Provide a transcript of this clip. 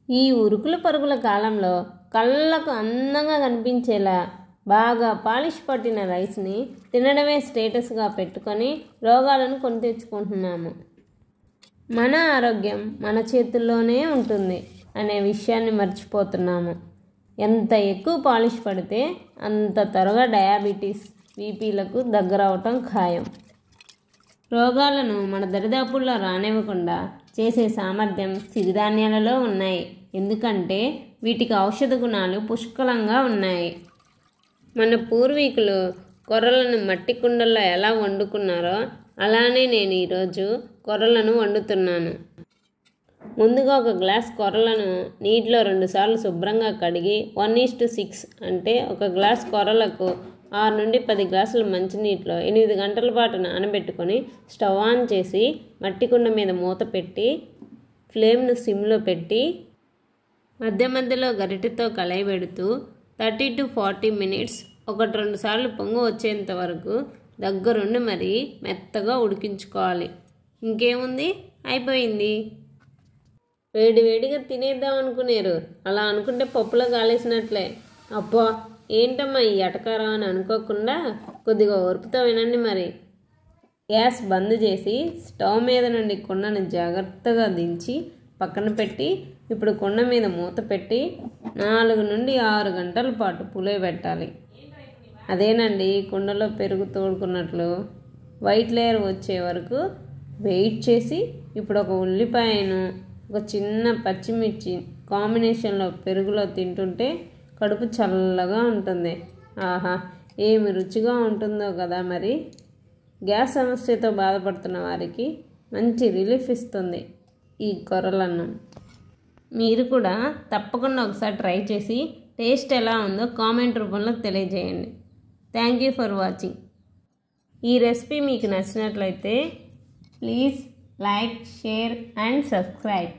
ఈ ఉరుకుల పరుగుల కాలంలో కళ్ళకు అందంగా కనిపించేలా బాగా పాలిష్ పట్టిన రైస్ని తినడమే స్టేటస్గా పెట్టుకొని రోగాలను కొని తెచ్చుకుంటున్నాము. మన ఆరోగ్యం మన చేతుల్లోనే ఉంటుంది అనే విషయాన్ని మర్చిపోతున్నాము. ఎంత ఎక్కువ పాలిష్ పడితే అంత త్వరగా డయాబెటీస్, బీపీలకు దగ్గరవటం ఖాయం. రోగాలను మన దరిదాపుల్లో రానివ్వకుండా చేసే సామర్థ్యం సిరిధాన్యాలలో ఉన్నాయి. ఎందుకంటే వీటికి ఔషధ గుణాలు పుష్కలంగా ఉన్నాయి. మన పూర్వీకులు కొర్రలను మట్టి కుండల్లో ఎలా వండుకున్నారో అలానే నేను ఈరోజు కొర్రలను వండుతున్నాను. ముందుగా ఒక గ్లాస్ కొర్రలను నీటిలో 2 సార్లు శుభ్రంగా కడిగి 1:6 అంటే ఒక గ్లాస్ కొర్రలకు 6 నుండి 10 గ్లాసుల మంచినీటిలో 8 గంటల పాటు నానబెట్టుకొని స్టవ్ ఆన్ చేసి మట్టి కుండ మీద మూత పెట్టి ఫ్లేమ్ను సిమ్లో పెట్టి మధ్య మధ్యలో గరిటెతో కలయబెడుతూ 30 to 40 minutes 1-2 సార్లు పొంగు వచ్చేంత వరకు దగ్గరుండి మరీ మెత్తగా ఉడికించుకోవాలి. ఇంకేముంది, అయిపోయింది. వేడివేడిగా తినేద్దాం అనుకునేరు. అలా అనుకుంటే పప్పులో కాలేసినట్లే. అబ్బా ఏంటమ్మా ఈ ఎటకారం అని అనుకోకుండా కొద్దిగా ఓర్పుతో వినండి మరి. గ్యాస్ బంద్ చేసి స్టవ్ మీద నుండి కుండను జాగ్రత్తగా దించి పక్కన పెట్టి ఇప్పుడు కుండ మీద మూత పెట్టి 4 నుండి 6 గంటల పాటు పులియబెట్టాలి. అదేనండి కుండలో పెరుగు తోడుకున్నట్లు. వైట్ లేయర్ వచ్చే వరకు వెయిట్ చేసి ఇప్పుడు ఒక ఉల్లిపాయను ఒక చిన్న పచ్చిమిర్చి కాంబినేషన్లో పెరుగులో తింటుంటే కడుపు చల్లగా ఉంటుంది. ఆహా ఏమి రుచిగా ఉంటుందో కదా. మరి గ్యాస్ సమస్యతో బాధపడుతున్న వారికి మంచి రిలీఫ్ ఇస్తుంది ఈ కొర్రలన్నం. మీరు కూడా తప్పకుండా ఒకసారి ట్రై చేసి టేస్ట్ ఎలా ఉందో కామెంట్ రూపంలో తెలియజేయండి. Thank you for watching. ఈ రెసిపీ మీకు నచ్చినట్లయితే please like, share and subscribe.